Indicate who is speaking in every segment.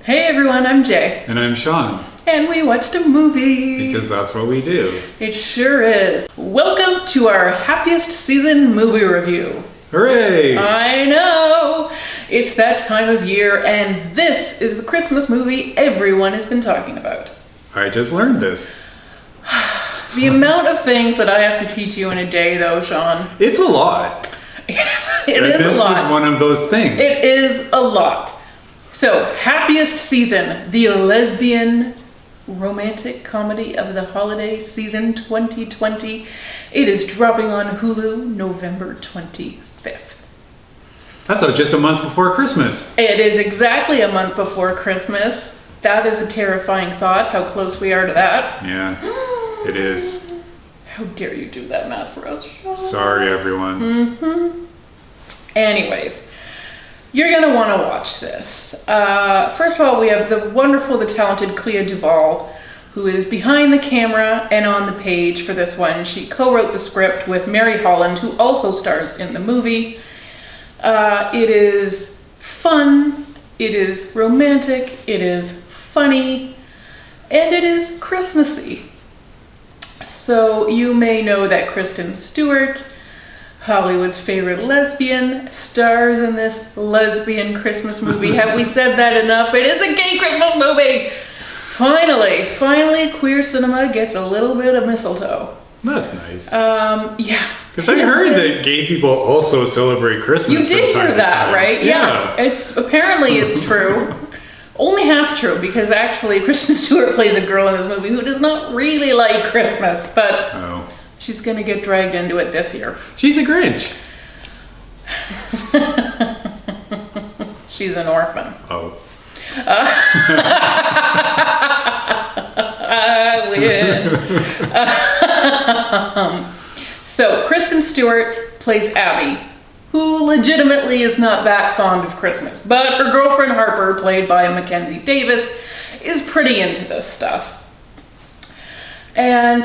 Speaker 1: Hey everyone, I'm Jay.
Speaker 2: And I'm Sean.
Speaker 1: And we watched a movie.
Speaker 2: Because that's what we do.
Speaker 1: It sure is. Welcome to our Happiest season movie review.
Speaker 2: Hooray!
Speaker 1: I know! It's that time of year, and this is the Christmas movie everyone has been talking about.
Speaker 2: I just learned this.
Speaker 1: The amount of things that I have to teach you in a day, though, Sean.
Speaker 2: It's a lot.
Speaker 1: It is a lot.
Speaker 2: This was one of those things.
Speaker 1: It is a lot. So, Happiest season, the lesbian romantic comedy of the holiday season 2020. It is dropping on Hulu November 25th.
Speaker 2: That's just a month before Christmas.
Speaker 1: It is exactly a month before Christmas. That is a terrifying thought, how close we are to that.
Speaker 2: Yeah, it is.
Speaker 1: How dare you do that math for us, Sean?
Speaker 2: Sorry, everyone.
Speaker 1: Anyways, you're going to want to watch this. First of all, we have the wonderful, the talented Clea DuVall, who is behind the camera and on the page for this one. She co-wrote the script with Mary Holland, who also stars in the movie. It is fun, it is romantic, it is funny, and it is Christmassy. So you may know that Kristen Stewart, Hollywood's favorite lesbian, stars in this lesbian Christmas movie. Have we said that enough? It is a gay Christmas movie! Finally, queer cinema gets a little bit of mistletoe.
Speaker 2: That's nice.
Speaker 1: Yeah.
Speaker 2: Because I heard that gay people also celebrate Christmas.
Speaker 1: You did hear that, right? Yeah. Apparently it's true. Only half true, because actually Kristen Stewart plays a girl in this movie who does not really like Christmas, but she's gonna get dragged into it this year.
Speaker 2: She's a Grinch.
Speaker 1: She's an orphan.
Speaker 2: Oh.
Speaker 1: I win. So Kristen Stewart plays Abby, who legitimately is not that fond of Christmas, but her girlfriend Harper, played by Mackenzie Davis, is pretty into this stuff. And,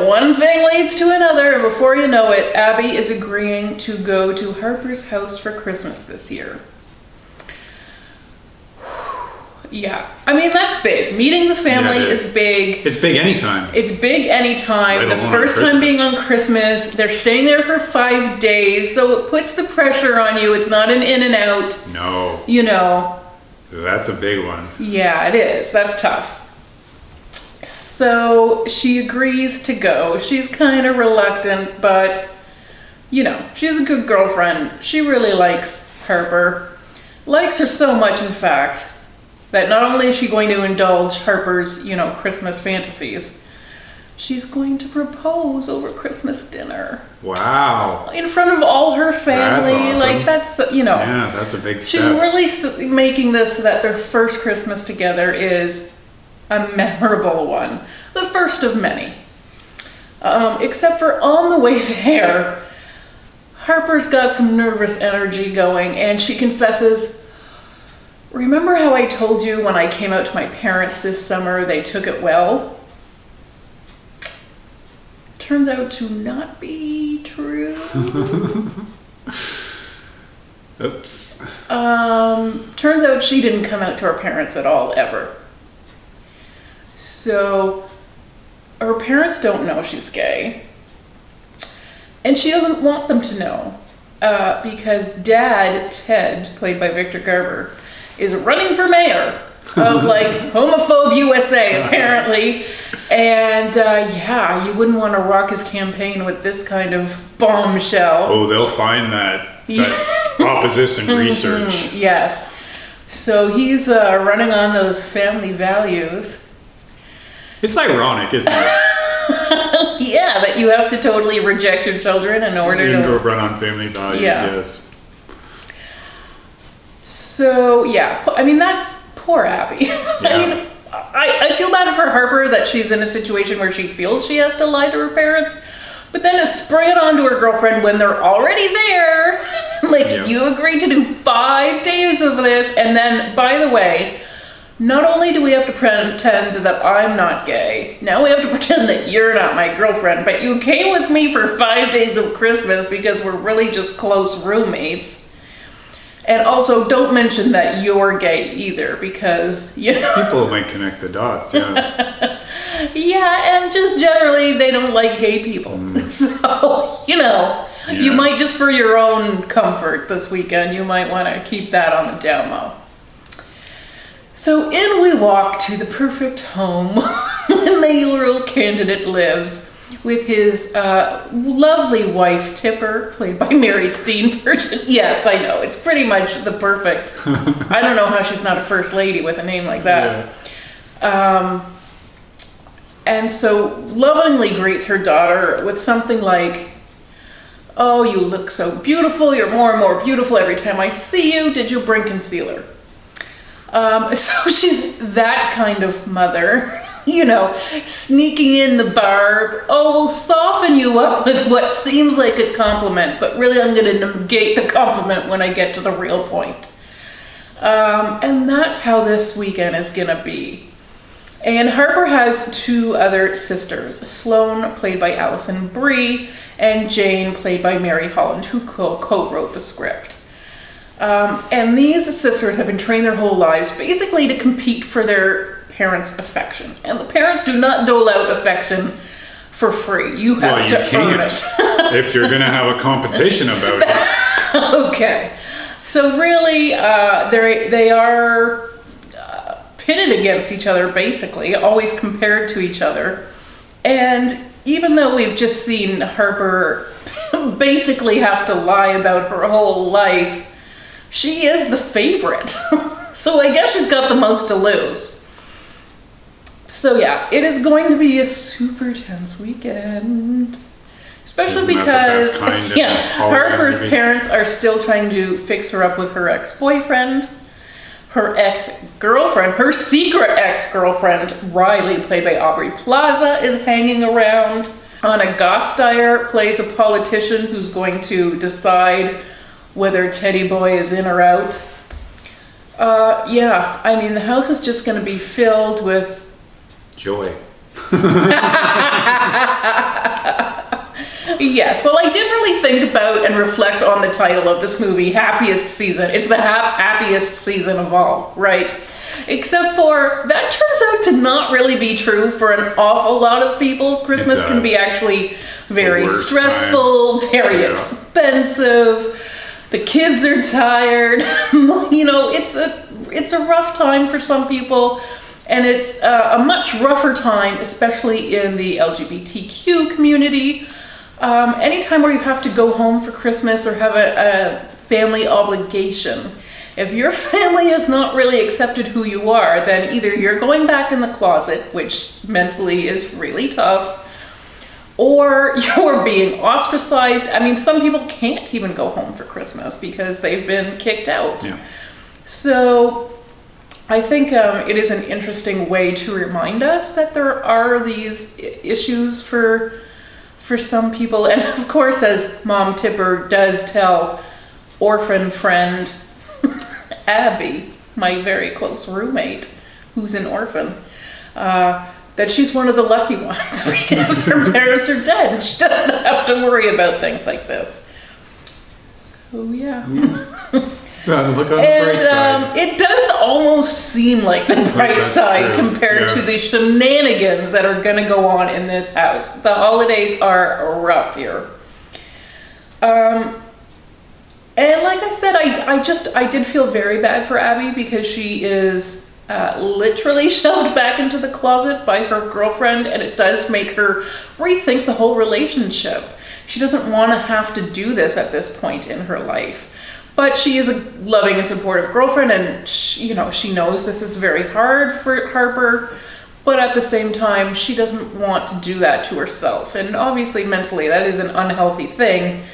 Speaker 1: one thing leads to another, and before you know it, Abby is agreeing to go to Harper's house for Christmas this year. Yeah, I mean, that's big. Meeting the family is big.
Speaker 2: It's big anytime.
Speaker 1: It's big anytime. The first time being on Christmas, they're staying there for 5 days, so it puts the pressure on you. It's not an in and out.
Speaker 2: No. That's a big one.
Speaker 1: Yeah, it is. That's tough. So she agrees to go. She's kind of reluctant, but, she's a good girlfriend. She really likes Harper. Likes her so much, in fact, that not only is she going to indulge Harper's, Christmas fantasies, she's going to propose over Christmas dinner.
Speaker 2: Wow.
Speaker 1: In front of all her family.
Speaker 2: That's awesome.
Speaker 1: That's,
Speaker 2: Yeah, that's a big step.
Speaker 1: She's really making this so that their first Christmas together is a memorable one. The first of many. Except for on the way there, Harper's got some nervous energy going, and she confesses, "Remember how I told you when I came out to my parents this summer, they took it well?" Turns out to not be true.
Speaker 2: Oops.
Speaker 1: Turns out she didn't come out to her parents at all, ever. So, her parents don't know she's gay. And she doesn't want them to know. Because Dad, Ted, played by Victor Garber, is running for mayor of Homophobe USA, apparently. And you wouldn't want to rock his campaign with this kind of bombshell.
Speaker 2: Oh, they'll find that opposition research.
Speaker 1: Yes. So he's running on those family values.
Speaker 2: It's ironic, isn't it?
Speaker 1: Yeah, that you have to totally reject your children in order to
Speaker 2: run on family values, yes.
Speaker 1: So, I mean, that's poor Abby. I mean, I feel bad for Harper that she's in a situation where she feels she has to lie to her parents, but then to spring it onto her girlfriend when they're already there, you agreed to do 5 days of this, and then, by the way, not only do we have to pretend that I'm not gay, now we have to pretend that you're not my girlfriend, but you came with me for 5 days of Christmas because we're really just close roommates. And also, don't mention that you're gay either, because, you know.
Speaker 2: People might connect the dots, yeah.
Speaker 1: Yeah, and just generally, they don't like gay people. So, you know, you might, just for your own comfort this weekend, you might want to keep that on the down low. So in we walk to the perfect home where the mayoral candidate lives, with his lovely wife, Tipper, played by Mary Steenburgen. Yes, I know, it's pretty much the perfect. I don't know how she's not a first lady with a name like that. Yeah. And so lovingly greets her daughter with something like, "Oh, you look so beautiful. You're more and more beautiful every time I see you. Did you bring concealer?" So she's that kind of mother. You know, sneaking in the barb. "Oh, we'll soften you up with what seems like a compliment, but really I'm going to negate the compliment when I get to the real point." And that's how this weekend is going to be. And Harper has two other sisters, Sloane, played by Alison, Brie, and Jane, played by Mary Holland, who co-wrote the script. And these sisters have been trained their whole lives basically to compete for their parents' affection. And the parents do not dole out affection for free. You have to earn it.
Speaker 2: If you're going to have a competition about it.
Speaker 1: Okay. So really, they are pitted against each other, basically, always compared to each other. And even though we've just seen Harper basically have to lie about her whole life, she is the favorite. So I guess she's got the most to lose. So yeah, it is going to be a super tense weekend. Especially because Harper's parents are still trying to fix her up with her ex-boyfriend. Her ex-girlfriend, her secret ex-girlfriend, Riley, played by Aubrey Plaza, is hanging around. Anna Gasteyer plays a politician who's going to decide whether Teddy Boy is in or out. Yeah, I mean, the house is just going to be filled with
Speaker 2: joy.
Speaker 1: Yes, well, I did really think about and reflect on the title of this movie, Happiest Season. It's the happiest season of all, right? Except for, that turns out to not really be true for an awful lot of people. Christmas can be actually very stressful, very expensive. The kids are tired. You know, it's a rough time for some people. And it's a much rougher time, especially in the LGBTQ community. Anytime where you have to go home for Christmas or have a family obligation. If your family has not really accepted who you are, then either you're going back in the closet, which mentally is really tough, or you're being ostracized. I mean, some people can't even go home for Christmas because they've been kicked out. Yeah. So I think it is an interesting way to remind us that there are these issues for some people. And of course, as Mom Tipper does tell orphan friend Abby, my very close roommate, who's an orphan, that she's one of the lucky ones because her parents are dead and she doesn't have to worry about things like this. So yeah.
Speaker 2: Look on the bright side.
Speaker 1: It does almost seem like the bright side compared to the shenanigans that are going to go on in this house. The holidays are rough here. And like I said, I did feel very bad for Abby because she is literally shoved back into the closet by her girlfriend, and it does make her rethink the whole relationship. She doesn't want to have to do this at this point in her life. But she is a loving and supportive girlfriend, and she knows this is very hard for Harper, but at the same time, she doesn't want to do that to herself. And obviously, mentally, that is an unhealthy thing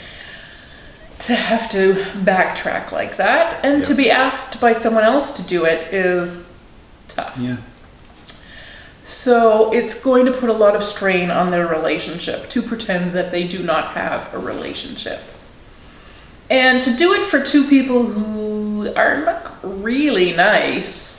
Speaker 1: to have to backtrack like that, and to be asked by someone else to do it is tough. Yeah. So it's going to put a lot of strain on their relationship to pretend that they do not have a relationship. And to do it for two people who are not really nice,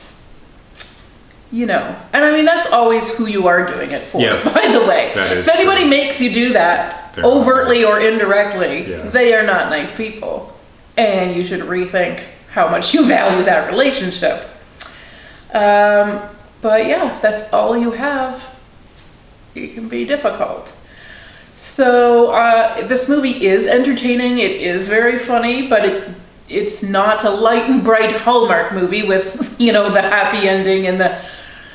Speaker 1: and I mean, that's always who you are doing it for, by the way. If anybody makes you do that, overtly or indirectly, they are not nice people. And you should rethink how much you value that relationship. But yeah, if that's all you have, it can be difficult. So this movie is entertaining, it is very funny, but it's not a light and bright Hallmark movie with, you know, the happy ending and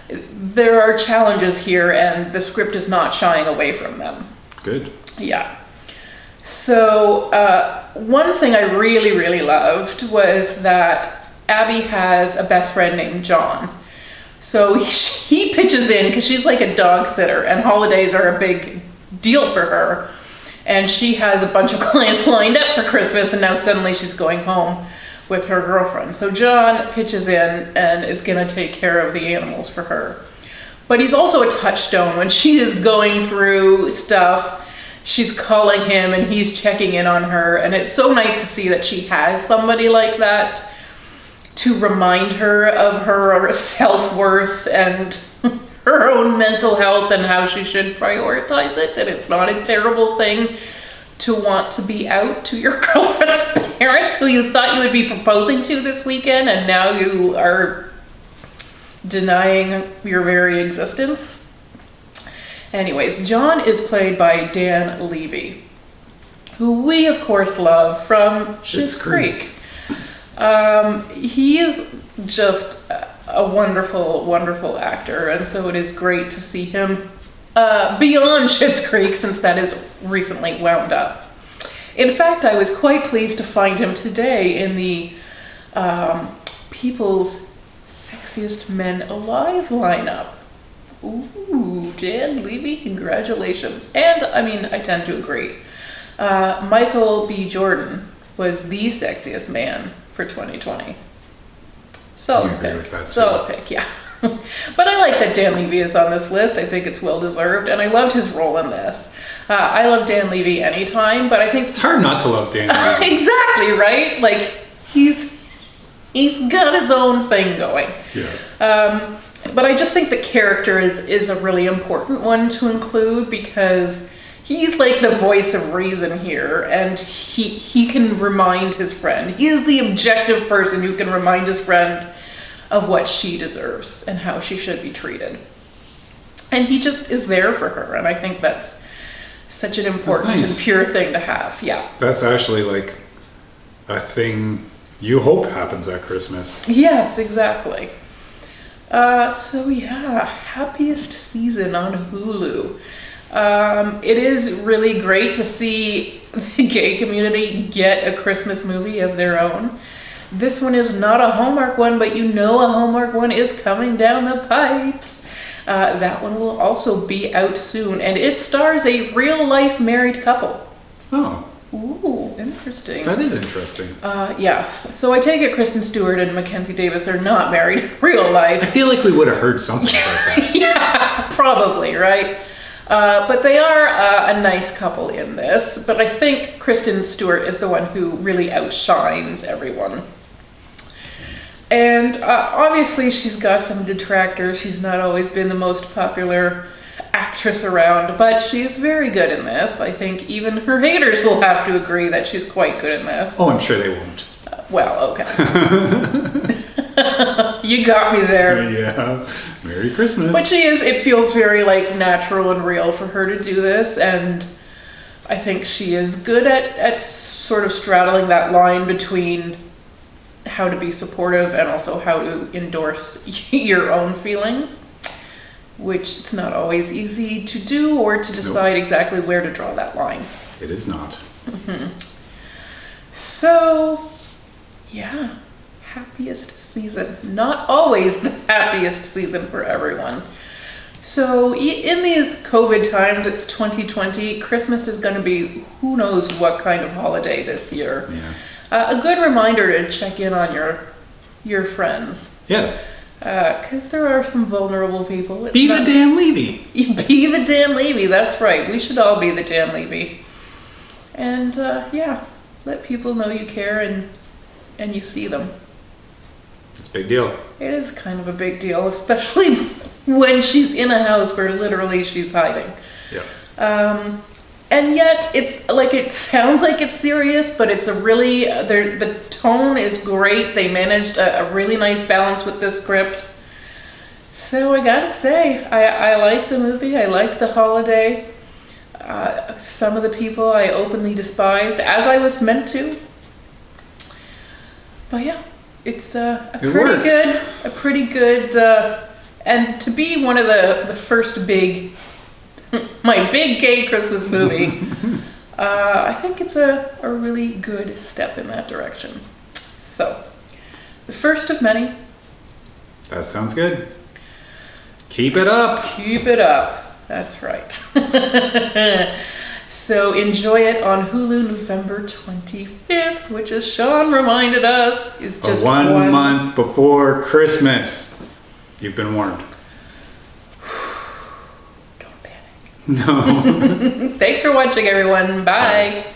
Speaker 1: there are challenges here and the script is not shying away from them.
Speaker 2: Good.
Speaker 1: Yeah. So one thing I really, really loved was that Abby has a best friend named John. So he pitches in because she's like a dog sitter and holidays are a big deal for her. And she has a bunch of clients lined up for Christmas and now suddenly she's going home with her girlfriend. So John pitches in and is going to take care of the animals for her. But he's also a touchstone. When she is going through stuff, she's calling him and he's checking in on her. And it's so nice to see that she has somebody like that to remind her of her self-worth and her own mental health and how she should prioritize it. And it's not a terrible thing to want to be out to your girlfriend's parents who you thought you would be proposing to this weekend and now you are denying your very existence. Anyways, John is played by Dan Levy, who we of course love from Schitt's Creek. He is just a wonderful, wonderful actor, and so it is great to see him beyond Schitt's Creek since that is recently wound up. In fact, I was quite pleased to find him today in the People's Sexiest Men Alive lineup. Ooh, Dan Levy, congratulations. And, I mean, I tend to agree. Michael B. Jordan was the sexiest man for 2020. Solid pick. Solid pick, yeah. But I like that Dan Levy is on this list. I think it's well deserved, and I loved his role in this. I love Dan Levy anytime, but I think
Speaker 2: it's hard not to love Dan Levy.
Speaker 1: Exactly, right? Like he's got his own thing going.
Speaker 2: Yeah.
Speaker 1: But I just think the character is a really important one to include because he's like the voice of reason here, and he can remind his friend. He is the objective person who can remind his friend of what she deserves and how she should be treated. And he just is there for her, and I think that's such an important and pure thing to have. Yeah. That's
Speaker 2: actually like a thing you hope happens at Christmas.
Speaker 1: Yes, exactly. So yeah, Happiest season on Hulu. It is really great to see the gay community get a Christmas movie of their own. This one is not a Hallmark one, but you know a Hallmark one is coming down the pipes. That one will also be out soon, and it stars a real-life married couple.
Speaker 2: Oh.
Speaker 1: Ooh, interesting.
Speaker 2: That is interesting.
Speaker 1: Yes. So I take it Kristen Stewart and Mackenzie Davis are not married in real life.
Speaker 2: I feel like we would have heard something about that.
Speaker 1: Yeah, probably, right? But they are a nice couple in this. But I think Kristen Stewart is the one who really outshines everyone. And obviously she's got some detractors. She's not always been the most popular actress around, but she's very good in this. I think even her haters will have to agree that she's quite good in this.
Speaker 2: Oh, I'm sure they won't.
Speaker 1: Well, okay. You got me there.
Speaker 2: Yeah. Merry Christmas.
Speaker 1: But she is, it feels very like natural and real for her to do this, and I think she is good at sort of straddling that line between how to be supportive and also how to endorse your own feelings, which it's not always easy to do or to decide exactly where to draw that line.
Speaker 2: It is not.
Speaker 1: Mm-hmm. So, yeah, happiest season. Not always the happiest season for everyone. So in these COVID times, it's 2020, Christmas is going to be who knows what kind of holiday this year.
Speaker 2: Yeah.
Speaker 1: A good reminder to check in on your friends.
Speaker 2: Yes.
Speaker 1: Because there are some vulnerable people.
Speaker 2: The Dan Levy.
Speaker 1: Be the Dan Levy, that's right. We should all be the Dan Levy. And yeah, let people know you care and you see them.
Speaker 2: It's a big deal.
Speaker 1: It is kind of a big deal, especially when she's in a house where literally she's hiding.
Speaker 2: Yeah.
Speaker 1: And yet it's like, it sounds like it's serious, but it's a really, the tone is great. They managed a really nice balance with this script. So I gotta say, I liked the movie. I liked The Holiday. Some of the people I openly despised, as I was meant to. But yeah, it's pretty good, and to be one of the first my big gay Christmas movie, I think it's a really good step in that direction. So, the first of many.
Speaker 2: That sounds good. Keep it up.
Speaker 1: Keep it up. That's right. So enjoy it on Hulu November 25th, which, as Sean reminded us, is just
Speaker 2: one month before Christmas. You've been warned.
Speaker 1: Don't panic.
Speaker 2: No.
Speaker 1: Thanks for watching, everyone. Bye.